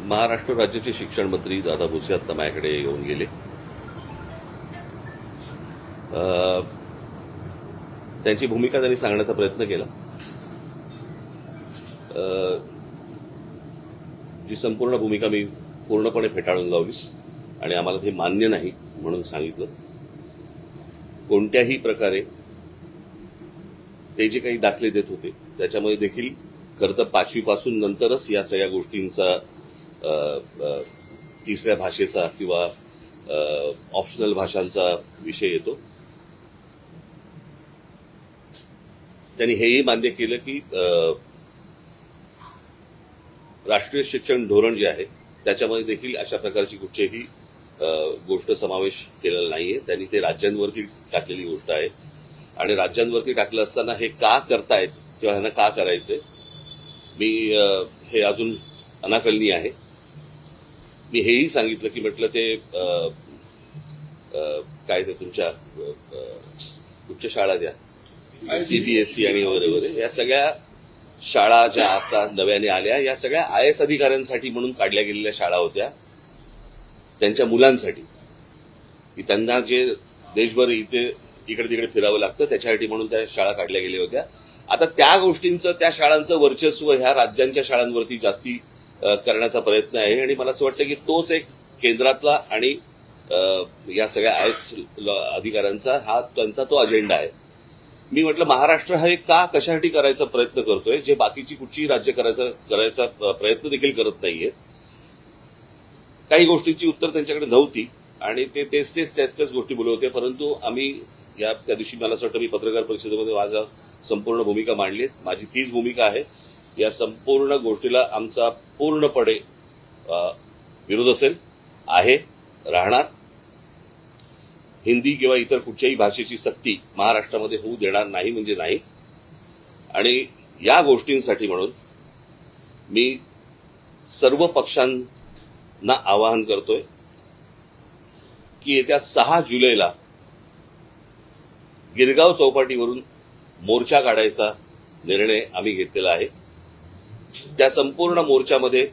महाराष्ट्र राज्याचे शिक्षण मंत्री दादा भुसे आता माझ्याकडे येऊन गेले. त्यांची भूमिका त्यांनी सांगण्याचा प्रयत्न केला. जी संपूर्ण भूमिका मी पूर्णपणे फेटाळून लावली आणि आम्हाला ते मान्य नाही म्हणून सांगितलं. कोणत्याही प्रकारे ते जे काही दाखले देत होते त्याच्यामध्ये देखील खरं तर 5वी पासून नंतरच या सगळ्या गोष्टींचा तिसऱ्या भाषेचा किंवा ऑप्शनल भाषांचा विषय येतो. त्यांनी हेही मान्य केलं की राष्ट्रीय शिक्षण धोरण जे आहे त्याच्यामध्ये देखील अशा प्रकारची कुठचीही गोष्ट समावेश केलेला नाहीये. त्यांनी ते राज्यांवरती टाकलेली गोष्ट आहे आणि राज्यांवरती टाकलं असताना हे का करतायत किंवा ह्यांना का करायचंय मी हे अजून अनाकलनीय आहे. मी हेही सांगितलं की म्हटलं ते काय ते तुमच्या उच्च शाळा द्या CBSE आणि वगैरे वगैरे या सगळ्या शाळा ज्या आता नव्याने आल्या या सगळ्या IAS अधिकाऱ्यांसाठी म्हणून काढल्या गेलेल्या शाळा होत्या. त्यांच्या मुलांसाठी की त्यांना जे देशभर इकडे तिकडे फिरावं लागतं त्याच्यासाठी म्हणून त्या शाळा काढल्या गेल्या होत्या. आता त्या गोष्टींचं त्या शाळांचं वर्चस्व ह्या राज्यांच्या शाळांवरती जास्ती करण्याचा प्रयत्न आहे आणि मला असं वाटतं की तोच एक केंद्रातला आणि या सगळ्या IAS अधिकाऱ्यांचा हा त्यांचा तो अजेंडा आहे. मी म्हटलं महाराष्ट्र हा का कशासाठी करायचा प्रयत्न करतोय जे बाकीची कुठचीही राज्य करायचा प्रयत्न देखील करत नाहीये. काही गोष्टींची उत्तर त्यांच्याकडे नव्हती आणि ते तेच गोष्टी बोलत होते. परंतु आम्ही त्या दिवशी मला असं वाटतं मी पत्रकार परिषदेमध्ये माझा संपूर्ण भूमिका मांडली. माझी तीच भूमिका आहे. या संपूर्ण गोष्टीला आमचा पूर्णपणे विरोध असेल आहे राहणार. हिंदी किंवा इतर कुठच्याही भाषेची सक्ती महाराष्ट्रामध्ये होऊ देणार नाही म्हणजे नाही. आणि या गोष्टींसाठी म्हणून मी सर्व पक्षांना आवाहन करतोय की येत्या 6 जुलैला गिरगाव चौपाटीवरून मोर्चा काढायचा निर्णय आम्ही घेतलेला आहे. त्या संपूर्ण मोर्चामध्ये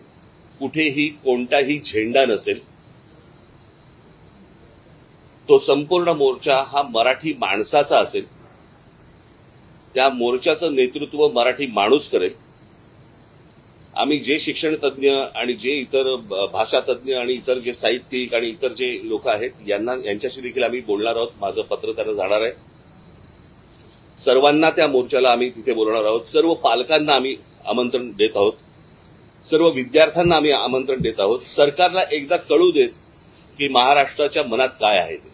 कुठेही कोणताही झेंडा नसेल. तो संपूर्ण मोर्चा हा मराठी माणसाचा असेल. त्या मोर्चाचं नेतृत्व मराठी माणूस करेल. आम्ही जे शिक्षण तज्ज्ञ आणि जे इतर भाषा तज्ज्ञ आणि इतर जे साहित्यिक आणि इतर जे लोक आहेत यांच्याशी देखील आम्ही बोलणार आहोत. माझं पत्र त्यांना जाणार आहे. सर्वांना त्या मोर्चाला आम्ही तिथे बोलणार आहोत. सर्व पालकांना आम्ही आमंत्रण देत आहोत. सर्व विद्यार्थ्यांना आम्ही आमंत्रण देत आहोत. सरकारला एकदा कळू देत की महाराष्ट्राच्या मनात काय आहे ते.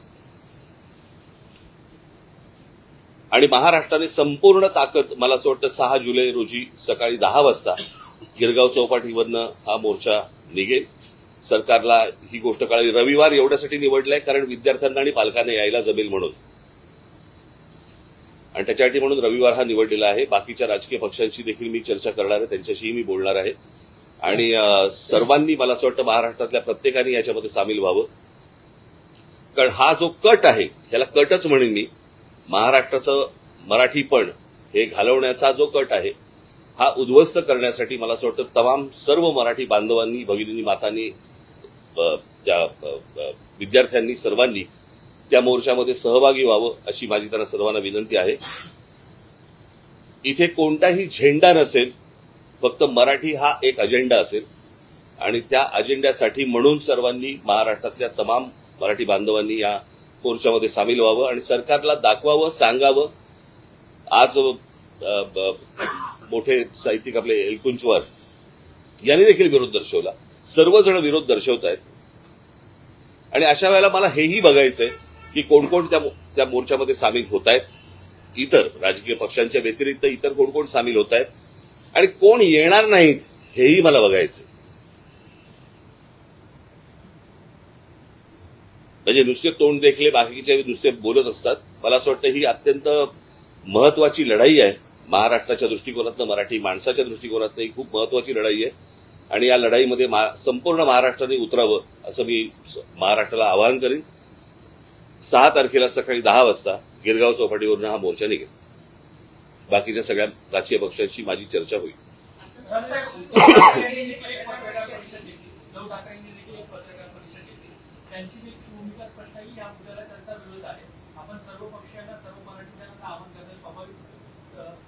आणि महाराष्ट्राने संपूर्ण ताकद मला असं वाटतं 6 जुलै रोजी सकाळी 10 वाजता गिरगाव चौपाटीवरनं हा मोर्चा निघेल. सरकारला ही गोष्ट कळाली. रविवार एवढ्यासाठी निवडलाय कारण विद्यार्थ्यांना आणि पालकांना यायला जमेल म्हणून आणि त्याच्यासाठी म्हणून रविवार हा निवडलेला आहे. बाकीच्या राजकीय पक्षांशी देखील मी चर्चा करणार आहे. त्यांच्याशीही मी बोलणार आहे आणि सर्वांनी मला असं वाटतं महाराष्ट्रातल्या प्रत्येकाने याच्यामध्ये सामील व्हावं. कारण हा जो कट आहे याला कटच म्हणेन मी. महाराष्ट्राचं मराठीपण हे घालवण्याचा जो कट आहे हा उद्ध्वस्त करण्यासाठी मला असं वाटतं तमाम सर्व मराठी बांधवांनी भगिनींनी मातांनी त्या विद्यार्थ्यांनी सर्वांनी त्या मोर्चामध्ये सहभागी व्हावं अशी माझी त्यांना सर्वांना विनंती आहे. इथे कोणताही झेंडा नसेल. फक्त मराठी हा एक अजेंडा असेल आणि त्या अजेंड्यासाठी म्हणून सर्वांनी महाराष्ट्रातल्या तमाम मराठी बांधवांनी या मोर्चामध्ये सामील व्हावं आणि सरकारला दाखवावं सांगावं. आज मोठे साहित्यिक आपले एलकुंचवार यांनी देखील विरोध दर्शवला. सर्वजण विरोध दर्शवत आहेत आणि अशा वेळेला मला हेही बघायचंय की कोण कोण त्या मोर्चामध्ये सामील होत आहेत. इतर राजकीय पक्षांच्या व्यतिरिक्त इतर कोण कोण सामील होत आहेत आणि कोण येणार नाहीत हेही मला बघायचंय. म्हणजे नुसते तोंड देखले बाकीचे नुसते बोलत असतात. मला असं वाटतं ही अत्यंत महत्वाची लढाई आहे. महाराष्ट्राच्या दृष्टिकोनातनं मराठी माणसाच्या दृष्टिकोनातनं ही खूप महत्वाची लढाई आहे आणि या लढाईमध्ये संपूर्ण महाराष्ट्राने उतरावं असं मी महाराष्ट्राला आवाहन करीन. 6 तारखेला सकाळी 10 वाजता गिरगाव चौपाटीवरून हा मोर्चा निघेल. बाकीच्या सगळ्या राजकीय पक्षांशी माझी चर्चा होईल. उद्धव ठाकरेंनी देखील एक पत्रकार परिषद घेतली, त्यांची देखील भूमिका स्पष्ट आहे की या मुद्द्याला त्यांचा विरोध आहे. आपण सर्व पक्षांना, सर्व मराठीजनांना आवाहन करणं स्वाभाविक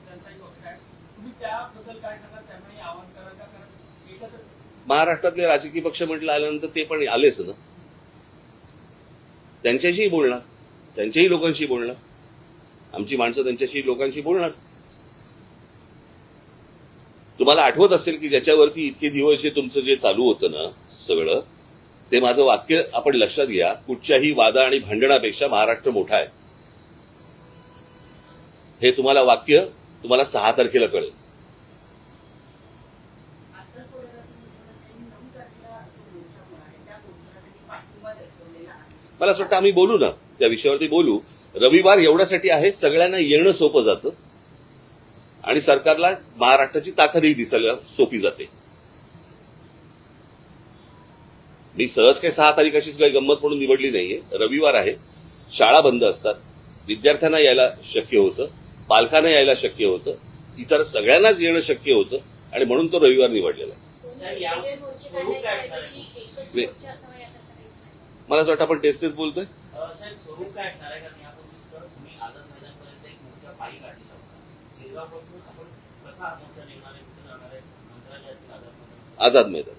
त्यांचाही पक्ष आहे. तुम्ही त्याबद्दल काय सांगा? त्यांनाही आवाहन करा का? कारण एकच महाराष्ट्रातले राजकीय पक्ष म्हटलं आल्यानंतर ते पण आलेच ना, त्यांच्याशीही बोलणार, त्यांच्याही लोकांशी बोलणार, आमची माणसं त्यांच्याशी लोकांशी बोलणार. तुम्हाला आठवत असेल की ज्याच्यावरती इतके दिवस जे तुमचं जे चालू होतं ना सगळं, ते माझं वाक्य आपण लक्षात घ्या, कुठच्याही वादा आणि भांडणापेक्षा महाराष्ट्र मोठा आहे. हे तुम्हाला वाक्य तुम्हाला 6 तारखेला कळेल. मला असं वाटतं आम्ही बोलू ना, त्या विषयावरती बोलू. रविवार एवढ्यासाठी आहे, सगळ्यांना येणं सोपं जातं आणि सरकारला महाराष्ट्राची ताकदही दिसायला सोपी जाते. मी सहज काही 6 तारीख अशीच काही गंमत म्हणून निवडली नाहीये. रविवार आहे, शाळा बंद असतात, विद्यार्थ्यांना यायला शक्य होतं, पालकांना यायला शक्य होतं, इतर सगळ्यांनाच येणं शक्य होतं आणि म्हणून तो रविवार निवडलेला आहे. मला असं वाटतं आपण तेच बोलतोय. आझाद मैदान.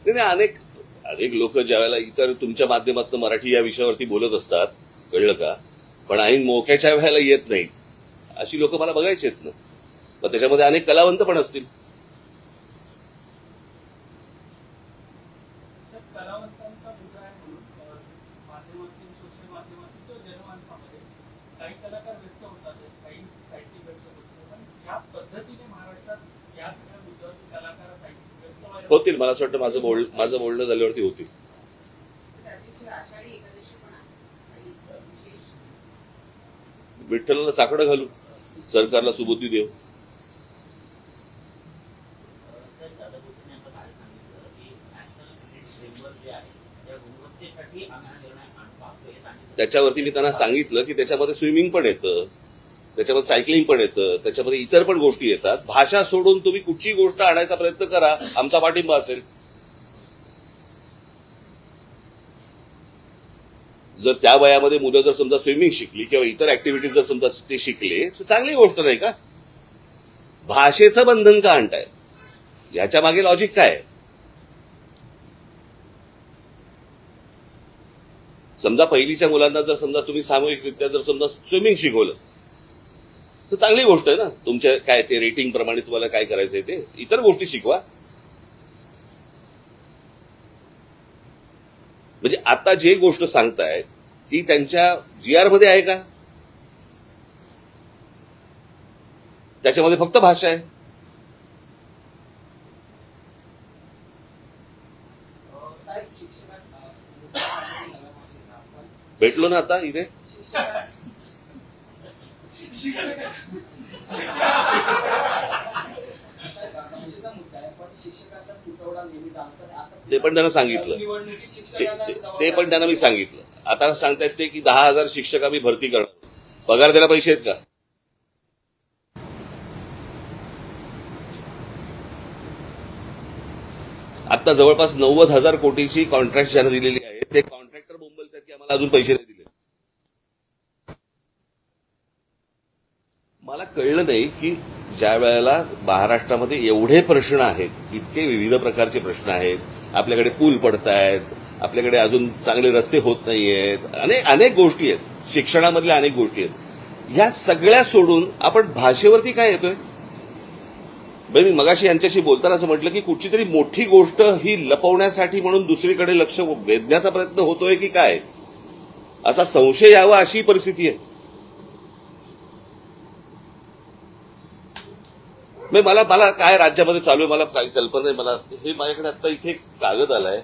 नाही, अनेक लोक ज्यावेळेला इतर तुमच्या माध्यमातून मराठी या विषयावरती बोलत असतात, कळलं का, पण ऐन मोक्याच्या वेळेला येत नाहीत, अशी लोक मला बघायची आहेत ना. मग त्याच्यामध्ये अनेक कलावंत पण असतील. कलावंतांचा मुद्दा आहे म्हणून माध्यमातून, सोशल माध्यमातून तो जनमानसामध्ये काही कलाकार व्यक्त होतात, काही साहित्यिक व्यक्त होतात, पण ज्या पद्धतीने महाराष्ट्रात या सगळ्या मुद्द्यावरती कलाकार साहित्यिक व्यक्त होतील. मला असं वाटतं माझं बोलणं झाल्यावरती होतील. विठ्ठलाला साकडं घालू, सरकारला सुबुद्धी देऊ. त्याच्यावरती मी त्यांना सांगितलं की त्याच्यामध्ये स्विमिंग पण येतं, त्याच्यामध्ये सायकलिंग पण येतं, त्याच्यामध्ये इतर पण गोष्टी येतात. भाषा सोडून तुम्ही कुठची गोष्ट आणायचा प्रयत्न करा, आमचा पाठिंबा असेल. जर त्या वयामध्ये मुलं जर समजा स्विमिंग शिकली किंवा इतर ऍक्टिव्हिटीज जर समजा ते शिकले तर चांगली गोष्ट नाही का? भाषेचं बंधन का आणताय? याच्या मागे लॉजिक काय आहे? समजा पहिलीच्या मुलांना जर समजा तुम्ही सामूहिकरित्या जर समजा स्विमिंग शिकवलं तर चांगली गोष्ट आहे ना. तुमच्या काय ते रेटिंग प्रमाणे तुम्हाला काय करायचंय ते इतर गोष्टी शिकवा. म्हणजे आता जे गोष्ट सांगताय ती त्यांच्या GR मध्ये आहे का? त्याच्यामध्ये फक्त भाषा आहे. भेटलो ना आता इथे. ते पण त्यांना सांगितलं, ते पण त्यांना मी सांगितलं. आता सांगतायत ते की 10,000 शिक्षक आम्ही भरती करणार. पगार द्यायला पैसे आहेत का? आता जवळपास 90,000 कोटीची कॉन्ट्रॅक्ट ज्यांना दिलेली आहे ते कॉन्ट्रॅक्टर बोंबलतात की आम्हाला अजून पैसे नाही दिले. मला कळलं नाही की ज्या वेळेला महाराष्ट्रामध्ये एवढे प्रश्न आहेत, इतके विविध प्रकारचे प्रश्न आहेत, आपल्याकडे पूल पडतायत, आपल्याकडे अजून चांगले रस्ते होत नाहीयेत, अनेक गोष्टी आहेत, शिक्षणामधल्या अनेक गोष्टी आहेत, ह्या सगळ्या सोडून आपण भाषेवरती काय येतोय? मी मगाशी यांच्याशी बोलताना असं म्हटलं की कुठची तरी मोठी गोष्ट ही लपवण्यासाठी म्हणून दुसरीकडे लक्ष वेधण्याचा प्रयत्न होतोय की काय, असा संशय यावा अशी परिस्थिती आहे. मला काय राज्यामध्ये चालू आहे मला काही कल्पना नाही. मला हे माझ्याकडे आता इथे कागद आलाय.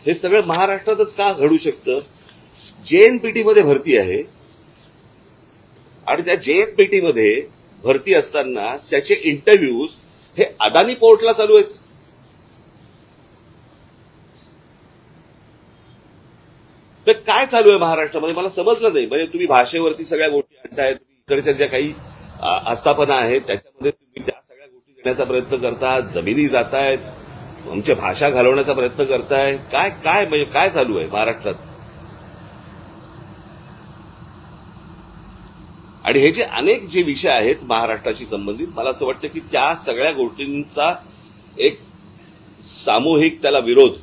हे सगळं महाराष्ट्रातच का घडू शकतं? JNPT मध्ये भरती आहे आणि त्या JNPT मध्ये भरती असताना त्याचे इंटरव्ह्यूज हे अदानी पोर्टला चालू आहेत. तर काय चालू आहे महाराष्ट्रामध्ये मला समजलं नाही. म्हणजे तुम्ही भाषेवरती सगळ्या गोष्टी आणताय, तुम्ही इकडच्या ज्या काही आस्थापना आहेत त्याच्यामध्ये तुम्ही त्या सगळ्या गोष्टी देण्याचा प्रयत्न करता, जमिनी जातायत, आमची भाषा घालवण्याचा प्रयत्न करताय. काय काय म्हणजे काय चालू आहे महाराष्ट्रात? आणि हे जे अनेक जे विषय आहेत महाराष्ट्राशी संबंधित, मला असं वाटतं की त्या सगळ्या गोष्टींचा एक सामूहिक त्याला विरोध,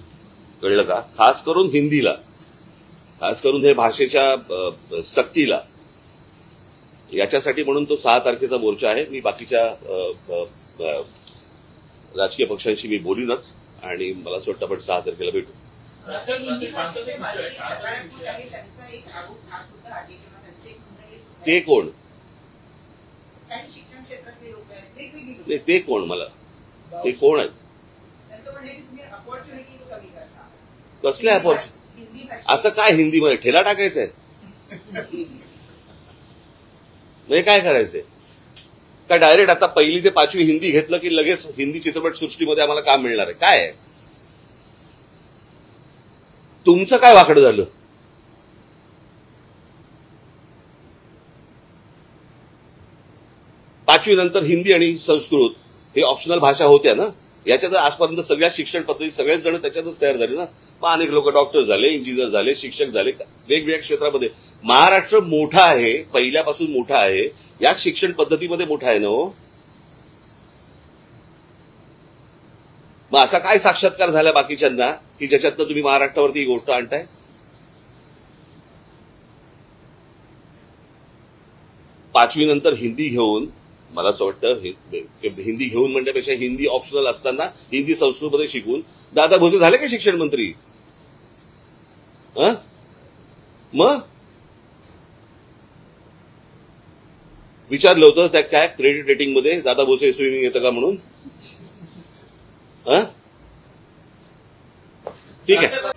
कळलं का, खास करून हिंदीला, खास करून हे भाषेच्या सक्तीला, याच्यासाठी म्हणून तो 6 तारखेचा मोर्चा आहे. मी बाकीच्या राजकीय पक्षांशी मी बोलीनच आणि मला असं वाटतं आपण 6 तारखेला भेटू. ते कोण? शिक्षण क्षेत्रातले लोक आहेत, वेगवेगळी लोक. नाही, ते कोण? मला ते कोण आहेत? त्यांचं म्हणणं आहे की तुम्ही अपॉर्च्युनिटीज कमी करता. कसल्या अपॉर्च्युनिटी? हिंदी असं काय हिंदीमध्ये ठेला टाकायचंय? म्हणजे काय करायचंय? का डायरेक्ट आता 1ली ते 5वी हिंदी घेतलं की लगेच हिंदी चित्रपट सृष्टीमध्ये आम्हाला काम मिळणार आहे? काय आहे तुमचं? काय वाकडं झालं? पाचवी नंतर हिंदी आणि संस्कृत हे ऑप्शनल भाषा होत्या ना. याच्यात आजपर्यंत सगळ्या शिक्षण पद्धती सगळेच जण त्याच्यातच तयार झाले ना. मग अनेक लोक डॉक्टर झाले, इंजिनियर झाले, शिक्षक झाले, वेगवेगळ्या क्षेत्रामध्ये. महाराष्ट्र मोठा आहे, पहिल्यापासून मोठा आहे, या शिक्षण पद्धतीमध्ये मोठा आहे ना हो. मग असा काय साक्षात्कार झाला बाकीच्यांना की ज्याच्यातनं तुम्ही महाराष्ट्रावरती ही गोष्ट आणताय? पाचवी नंतर हिंदी घेऊन, मला असं वाटतं हिंदी घेऊन म्हणण्यापेक्षा हिंदी ऑप्शनल असताना हिंदी संस्कृतमध्ये शिकून दादा भोसे झाले का शिक्षण मंत्री? मग विचारलं होतं त्या काय क्रेडिट रेटिंग मध्ये दादा भोसे स्विमिंग येतं का म्हणून? ठीक आहे.